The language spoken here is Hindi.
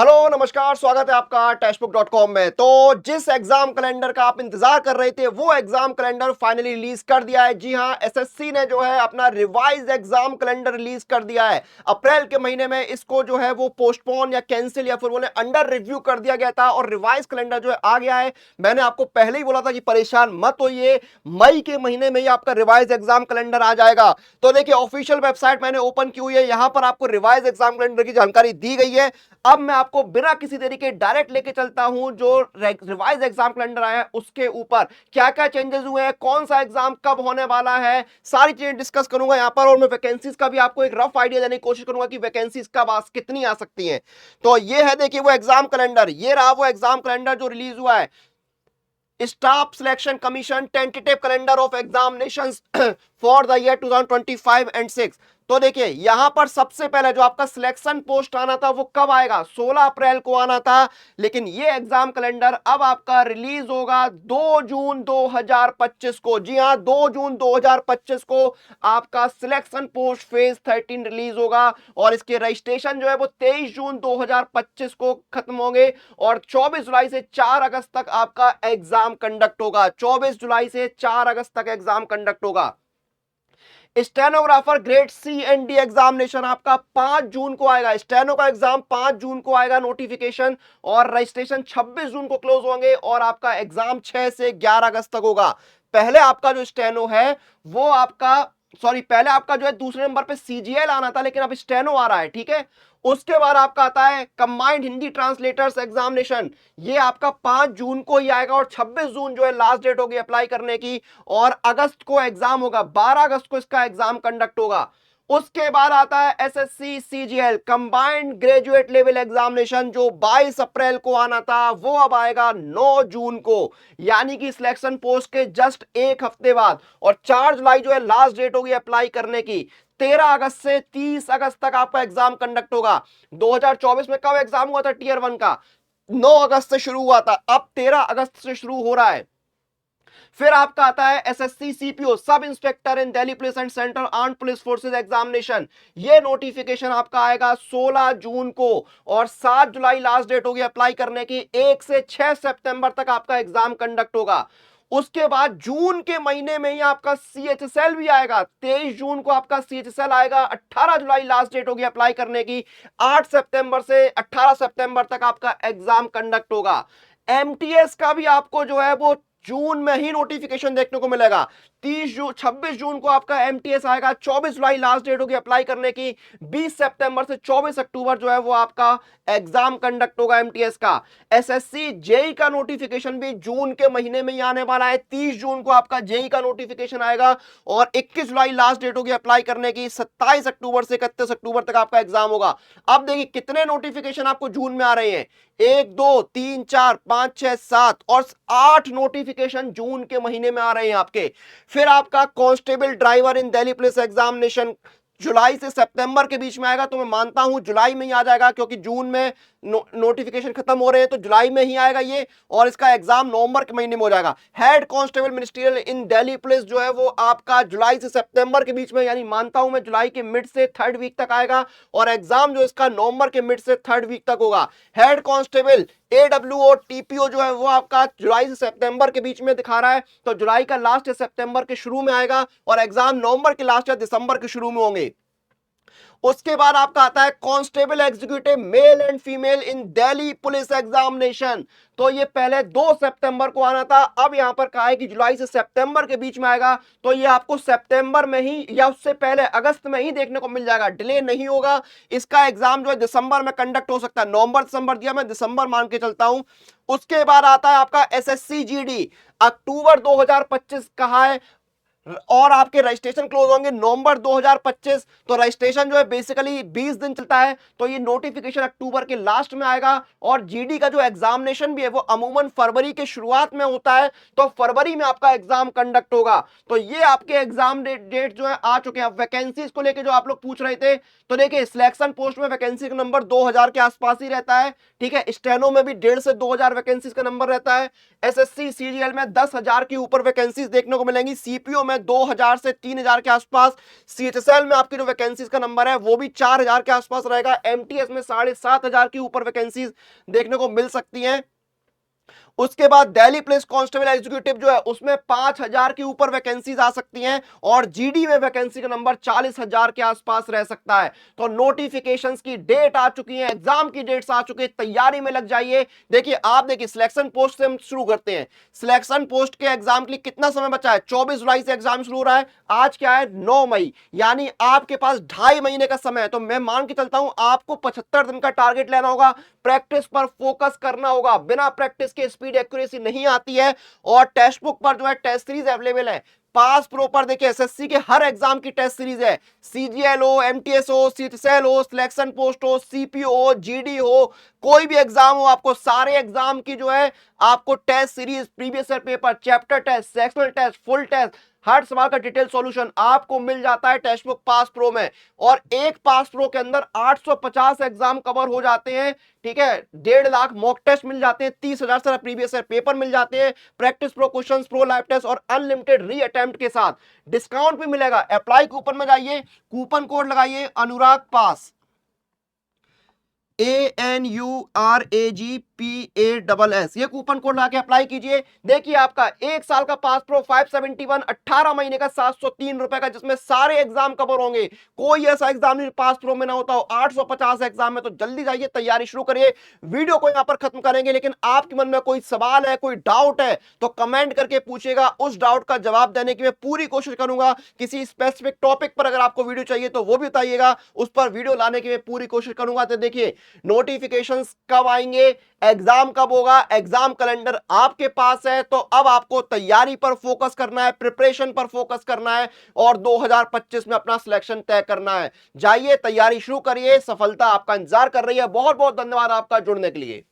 हेलो नमस्कार, स्वागत है आपका टेक्स्टबुक.com में। तो जिस एग्जाम कैलेंडर का आप इंतजार कर रहे थे वो एग्जाम कैलेंडर फाइनली रिलीज कर दिया है। जी हां, एसएससी ने जो है अपना रिवाइज एग्जाम कैलेंडर रिलीज कर दिया है। अप्रैल के महीने में इसको जो है वो पोस्टपोन या कैंसिल या फिर बोले अंडर रिव्यू कर दिया गया था और रिवाइज कैलेंडर जो है आ गया है। मैंने आपको पहले ही बोला था कि परेशान मत होइए, मई के महीने में ही आपका रिवाइज एग्जाम कैलेंडर आ जाएगा। तो देखिए, ऑफिशियल वेबसाइट मैंने ओपन की हुई है, यहां पर आपको रिवाइज एग्जाम कैलेंडर की जानकारी दी गई है। अब मैं आपको बिना किसी देरी के डायरेक्ट लेके चलता हूं जो रिवाइज एग्जाम कैलेंडर आया है उसके ऊपर क्या क्या चेंजेस हुए हैं, कौन सा एग्जाम कब होने वाला है, सारी चीजें डिस्कस करूंगा यहां पर। और मैं वैकेंसीज का भी आपको एक रफ आइडिया देने की कोशिश करूंगा कि वैकेंसीज कब कितनी आ सकती हैं। तो ये है, देखिए वो एग्जाम कैलेंडर, ये रहा वो एग्जाम कैलेंडर जो रिलीज हुआ है। Staff selection commission tentative calendar of examinations for the year 2025 and 6। तो देखिए यहां पर सबसे पहले जो आपका सिलेक्शन पोस्ट आना था वो कब आएगा, 16 अप्रैल को आना था। लेकिन ये एग्जाम कैलेंडर अब आपका रिलीज होगा 2 जून 2025 को। जी हां, 2 जून 2025 को आपका सिलेक्शन पोस्ट फेज 13 रिलीज होगा और इसके रजिस्ट्रेशन जो है वो 23 जून 2025 को खत्म होंगे और 24 जुलाई से 4 अगस्त तक आपका एग्जाम कंडक्ट होगा। 24 जुलाई से 4 अगस्त तक एग्जाम कंडक्ट होगा। Stenographer grade C and D examination आपका 5 जून को आएगा। स्टेनो का एग्जाम 5 जून को आएगा नोटिफिकेशन, और रजिस्ट्रेशन 26 जून को क्लोज होंगे और आपका एग्जाम 6 से 11 अगस्त तक होगा। पहले आपका जो स्टेनो है वो आपका, सॉरी, पहले आपका जो है दूसरे नंबर पे सीजीएल आना था, लेकिन अब स्टेनो आ रहा है, ठीक है। उसके बाद आपका आता है कंबाइंड हिंदी ट्रांसलेटर्स एग्जामिनेशन, ये आपका 5 जून को ही आएगा और 26 जून जो है लास्ट डेट होगी अप्लाई करने की, और अगस्त को एग्जाम होगा, 12 अगस्त को इसका एग्जाम कंडक्ट होगा। उसके बाद आता है SSC CGL combined graduate level examination, जो 22 अप्रैल को आना था वो अब आएगा 9 जून को, यानी कि सिलेक्शन पोस्ट के जस्ट एक हफ्ते बाद। और 4 जुलाई जो है लास्ट डेट होगी अप्लाई करने की। 13 अगस्त से 30 अगस्त तक आपका एग्जाम कंडक्ट होगा। 2024 में कब एग्जाम हुआ था टीयर 1 का, 9 अगस्त से शुरू हुआ था, अब 13 अगस्त से शुरू हो रहा है। फिर आपका आता है SSC CPO sub inspector in Delhi police and central armed police forces examination, ये नोटिफिकेशन आपका आएगा 16 जून को और 7 जुलाई लास्ट डेट होगी अप्लाई करने की। 1 से 6 सितंबर तक आपका एग्जाम कंडक्ट होगा। उसके बाद जून के महीने में ही आपका सीएचएसएल भी आएगा। 23 जून को आपका सीएचएसएल आएगा। 18 जुलाई लास्ट डेट होगी अप्लाई करने की। 8 सितंबर से 18 सितंबर तक आपका एग्जाम कंडक्ट होगा। एमटीएस का भी आपको जो है वो जून में ही नोटिफिकेशन देखने को मिलेगा। 26 जून को आपका एमटीएस आएगा। 24 जुलाई लास्ट डेट होगी अप्लाई करने की। 20 सितंबर से 24 अक्टूबर जो है वो आपका एग्जाम कंडक्ट होगा एमटीएस का। एसएससी जेई का नोटिफिकेशन भी जून के महीने में ही आने वाला है। 30 जून को आपका जेई का नोटिफिकेशन आएगा और 21 जुलाई लास्ट डेट होगी अप्लाई करने की। 27 अक्टूबर से 31 अक्टूबर तक आपका एग्जाम होगा। अब देखिए कितने नोटिफिकेशन आपको जून में आ रहे हैं, 1 2 3 4 5 6 7 और 8 नोटिफिकेशन जून के महीने में आ रहे हैं आपके। फिर आपका कांस्टेबल ड्राइवर इन दिल्ली पुलिस एग्जामिनेशन जुलाई से सितंबर के बीच में आएगा। तो मैं मानता हूं जुलाई में ही आ जाएगा, क्योंकि जून में नोटिफिकेशन खत्म हो रहे हैं, तो जुलाई में ही आएगा ये, और इसका एग्जाम नवंबर के महीने में हो जाएगा। हेड कांस्टेबल मिनिस्ट्रियल इन दिल्ली पुलिस जो है वो आपका जुलाई से सितंबर के बीच में, यानी मानता हूं मैं जुलाई के मिड से 3rd वीक तक आएगा और एग्जाम जो इसका नवंबर के मिड से 3rd वीक तक होगा। हेड कांस्टेबल एडब्ल्यूओ टीपीओ जो है वो आपका जुलाई से सितंबर के बीच में दिखा रहा है, तो जुलाई का लास्ट या सितंबर के शुरू में आएगा और एग्जाम नवंबर के लास्ट या दिसंबर के शुरू में होंगे। उसके बाद आपका आता है constable executive male and female in Delhi police examination, तो ये पहले 2 सितंबर को आना था, अब यहां पर कहा है कि जुलाई से सितंबर के बीच में आएगा। तो ये आपको सितंबर में ही या उससे पहले अगस्त में ही देखने को मिल जाएगा, डिले नहीं होगा। इसका एग्जाम जो है दिसंबर में कंडक्ट हो सकता है। नवंबर दिसंबर दिया, मैं दिसंबर मान के चलता हूं। उसके बाद आता है आपका एसएससी जीडी, अक्टूबर 2025 कहा है और आपके रजिस्ट्रेशन क्लोज होंगे नवंबर 2025। तो रजिस्ट्रेशन जो है बेसिकली 20 दिन चलता है, तो ये नोटिफिकेशन अक्टूबर के लास्ट में आएगा। और जीडी का जो एग्जामिनेशन भी है वो अमूमन फरवरी के शुरुआत में होता है, तो फरवरी में आपका एग्जाम कंडक्ट होगा। तो ये आपके एग्जाम डेट जो है आ चुके हैं। वैकेंसीज को लेकर जो आप लोग पूछ रहे थे, तो देखिए सिलेक्शन पोस्ट में वैकेंसी का नंबर 2000 के आसपास ही रहता है, ठीक है। स्टेनो में भी 1.5 से 2000 वैकेंसीज का नंबर रहता है। एसएससी सीजीएल में 10,000 के ऊपर वैकेंसीज देखने को मिलेंगी। सीपीओ में 2000 से 3000 के आसपास। सीएचएसएल में आपकी जो वैकेंसीज का नंबर है वो भी 4000 के आसपास रहेगा। एमटीएस में 7500 के ऊपर वैकेंसीज देखने को मिल सकती हैं। उसके बाद दिल्ली पुलिस कांस्टेबल एग्जीक्यूटिव जो है उसमें 5000 के ऊपर वैकेंसीज आ सकती हैं और जीडी में वैकेंसी का नंबर 40000 के आसपास रह सकता है। तो नोटिफिकेशंस की डेट आ चुकी है, एग्जाम की डेट्स आ चुकी है, तैयारी में लग जाइए। देखिए आप देखिए सिलेक्शन पोस्ट से हम शुरू करते हैं। सिलेक्शन पोस्ट के एग्जाम के लिए कितना समय बचा है? 24 जुलाई से एग्जाम शुरू हो रहा है। आज क्या है? 9 मई, यानी आपके पास 2.5 महीने का समय है। तो मैं मान के चलता हूं आपको 75 दिन का टारगेट लेना होगा, प्रैक्टिस पर फोकस करना होगा। बिना प्रैक्टिस के स्पीड एक्यूरेसी नहीं आती है। और टेक्स्ट बुक पर जो है टेस्ट सीरीज अवेलेबल है। पास प्रो पर देखिए एसएससी के हर एग्जाम की टेस्ट सीरीज है। सीजीएल हो, एमटीएस हो, सीएचएसएल हो, सिलेक्शन पोस्ट हो, सीपीओ हो, जीडी हो, कोई भी एग्जाम हो, आपको सारे एग्जाम की जो है आपको test series, previous year paper, chapter test, sectional test, full test, हर सवाल का डिटेल सॉल्यूशन आपको मिल जाता है टेक्स्ट बुक पास प्रो में। और एक पास प्रो के अंदर 850 एग्जाम कवर हो जाते हैं। ठीक है, 1.5 लाख मॉक टेस्ट मिल जाते हैं, 30,000 से प्रीवियस ईयर पेपर मिल जाते हैं, practice pro questions, pro live test और अनलिमिटेड री अटेम्प्ट के साथ डिस्काउंट भी मिलेगा। अप्लाई कूपन में जाइए, कूपन कोड लगाइए अनुराग पास, ANURAGPASS, ये कूपन कोड लगा के अप्लाई कीजिए। देखिए आपका 1 साल का पास प्रो 571, 18 महीने का 703 रुपए का, जिसमें सारे एग्जाम कवर होंगे। कोई ऐसा एग्जाम नहीं पास प्रो में ना होता हो। 850 एग्जाम में, तो जल्दी जाइए, तैयारी शुरू करिए। वीडियो को यहां पर खत्म करेंगे, लेकिन आपके मन में कोई सवाल है, कोई डाउट है तो कमेंट करके पूछेगा। उस डाउट का जवाब देने की मैं पूरी कोशिश करूंगा। किसी स्पेसिफिक टॉपिक पर अगर आपको वीडियो चाहिए तो वो भी बताइएगा, उस पर वीडियो लाने की मैं पूरी कोशिश करूंगा। तो देखिए नोटिफिकेशंस कब आएंगे, एग्जाम कब होगा, एग्जाम कैलेंडर आपके पास है। तो अब आपको तैयारी पर फोकस करना है, प्रिपरेशन पर फोकस करना है और 2025 में अपना सिलेक्शन तय करना है। जाइए, तैयारी शुरू करिए, सफलता आपका इंतजार कर रही है। बहुत बहुत धन्यवाद आपका जुड़ने के लिए।